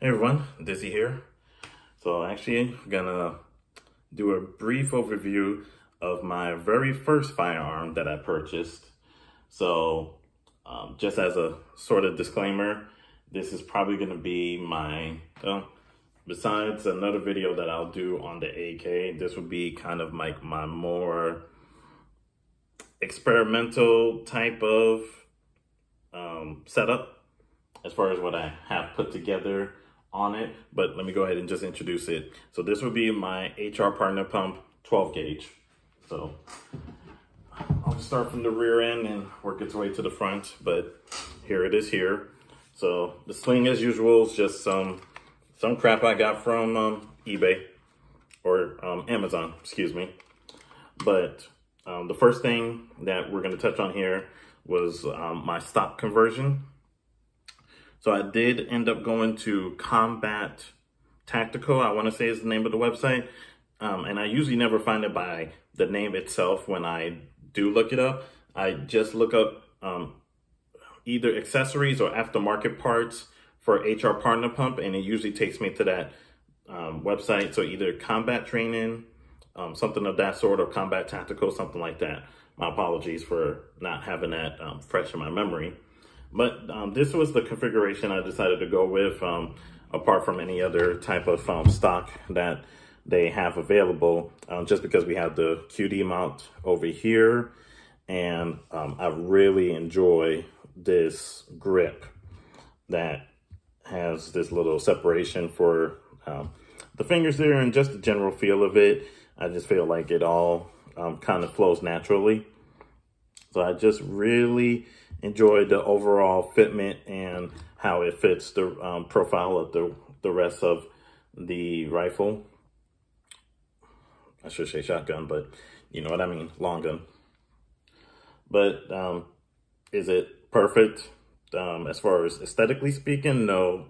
Hey everyone, Dizzy here. So actually, I'm gonna do a brief overview of my very first firearm that I purchased. So just as a sort of disclaimer, this is probably gonna be my, besides another video that I'll do on the AK, this would be kind of like my more experimental type of setup as far as what I have put together on it. But let me go ahead and just introduce it. So this would be my HR Partner Pump 12 gauge. So I'll start from the rear end and work its way to the front, but here it is here. So the sling, as usual, is just some crap I got from eBay or Amazon, excuse me. But the first thing that we're going to touch on here was my stock conversion. So I did end up going to Combat Tactical, I want to say is the name of the website. And I usually never find it by the name itself when I do look it up. I just look up either accessories or aftermarket parts for HR Partner Pump, and it usually takes me to that website. So either combat training, something of that sort, or Combat Tactical, something like that. My apologies for not having that fresh in my memory. But this was the configuration I decided to go with, apart from any other type of stock that they have available, just because we have the QD mount over here. And I really enjoy this grip that has this little separation for the fingers there, and just the general feel of it. I just feel like it all kind of flows naturally. So I just really enjoyed the overall fitment and how it fits the profile of the rest of the rifle. I should say shotgun, but you know what I mean, long gun. But is it perfect as far as aesthetically speaking? No.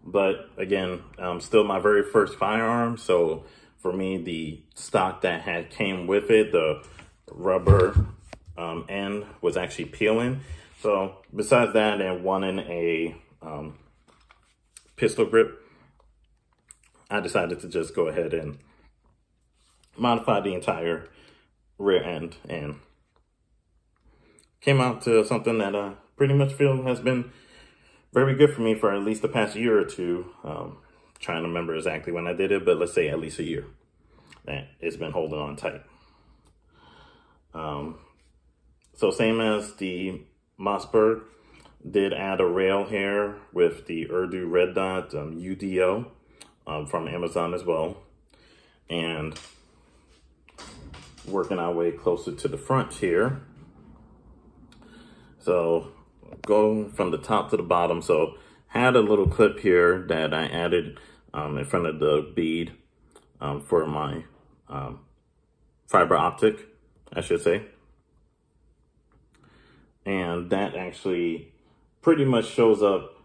But again, still my very first firearm. So for me, the stock that came with it, the rubber end was actually peeling. So besides that and wanting a pistol grip, I decided to just go ahead and modify the entire rear end, and came out to something that I pretty much feel has been very good for me for at least the past year or two. Trying to remember exactly when I did it, but let's say at least a year that it's been holding on tight. So same as the Mossberg, did add a rail here with the Urdu red dot UDO from Amazon as well. And working our way closer to the front here. So go from the top to the bottom. So had a little clip here that I added in front of the bead for my fiber optic, I should say. And that actually pretty much shows up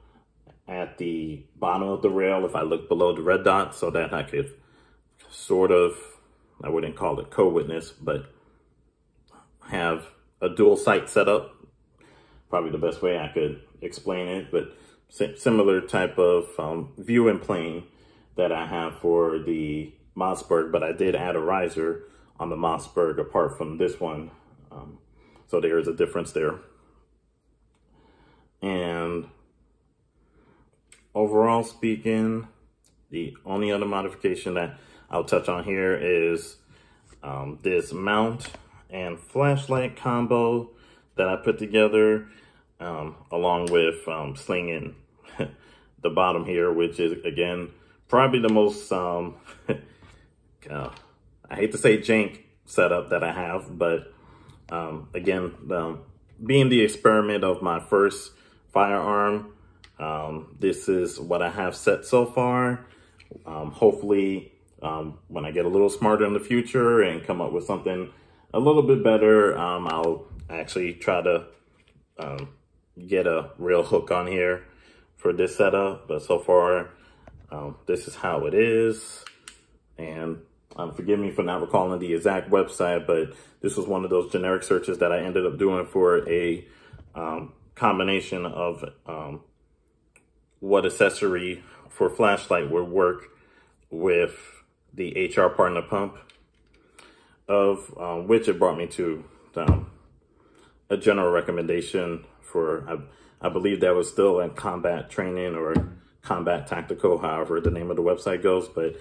at the bottom of the rail if I look below the red dot, so that I could sort of, I wouldn't call it co-witness, but have a dual sight setup. Probably the best way I could explain it, but similar type of view and plane that I have for the Mossberg, but I did add a riser on the Mossberg apart from this one. So there is a difference there. And overall speaking, the only other modification that I'll touch on here is this mount and flashlight combo that I put together, along with slinging the bottom here, which is, again, probably the most, I hate to say jank setup that I have, but again, being the experiment of my first firearm, this is what I have set so far. Hopefully, when I get a little smarter in the future and come up with something a little bit better, I'll actually try to get a real hook on here for this setup. But so far, this is how it is. And forgive me for not recalling the exact website, but this was one of those generic searches that I ended up doing for a combination of what accessory for flashlight would work with the HR Partner pump, of which it brought me to a general recommendation for, I believe that was still in combat training or combat tactical, however the name of the website goes, but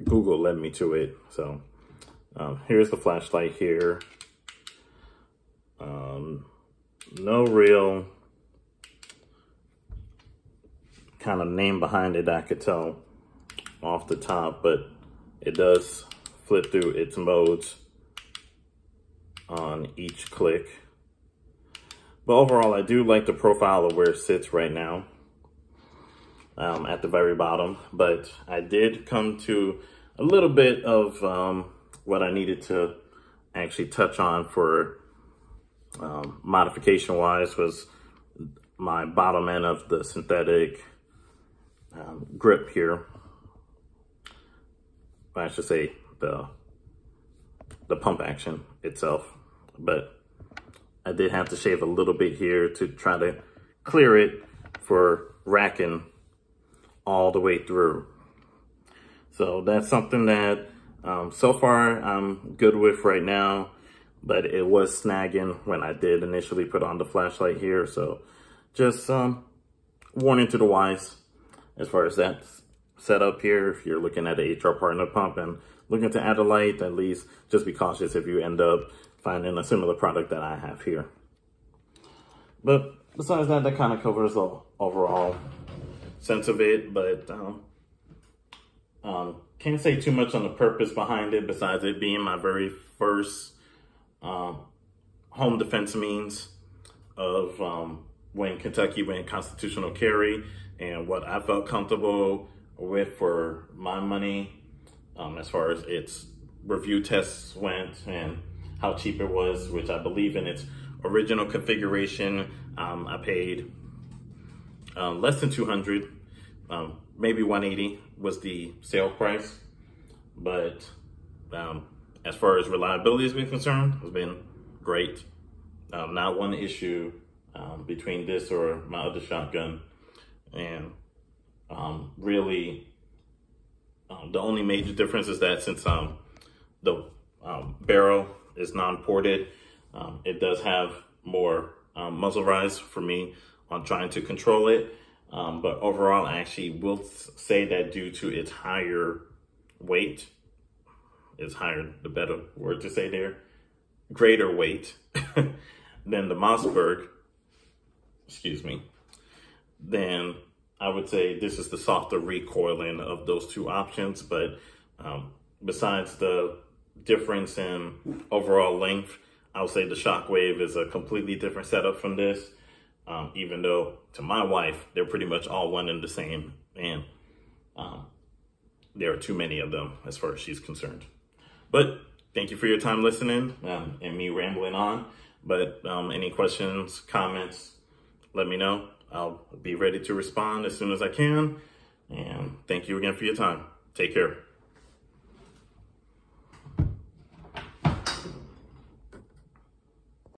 Google led me to it. So here's the flashlight here. No real kind of name behind it that I could tell off the top, but it does flip through its modes on each click. But overall, I do like the profile of where it sits right now at the very bottom. But I did come to a little bit of what I needed to actually touch on for modification wise was my bottom end of the synthetic grip here. I should say the pump action itself, but I did have to shave a little bit here to try to clear it for racking all the way through. So that's something that so far I'm good with right now, but it was snagging when I did initially put on the flashlight here. So just warning to the wise as far as that setup here. If you're looking at a HR Partner pump and looking to add a light, at least just be cautious if you end up finding a similar product that I have here. But besides that, that kind of covers the overall sense of it, but can't say too much on the purpose behind it besides it being my very first home defense means of when Kentucky went constitutional carry, and what I felt comfortable with for my money as far as its review tests went and how cheap it was, which I believe in its original configuration, I paid less than $200, maybe $180 was the sale price. But as far as reliability has been concerned, it's been great. Not one issue between this or my other shotgun. And really, the only major difference is that since the barrel is non-ported, it does have more muzzle rise for me on trying to control it. But overall, I actually will say that due to its higher weight, is higher, the better word to say there, greater weight than the Mossberg, excuse me, then I would say this is the softer recoiling of those two options. But besides the difference in overall length, I would say the Shockwave is a completely different setup from this, even though to my wife, they're pretty much all one and the same. And there are too many of them as far as she's concerned. But thank you for your time listening and me rambling on. But any questions, comments, let me know. I'll be ready to respond as soon as I can. And thank you again for your time. Take care.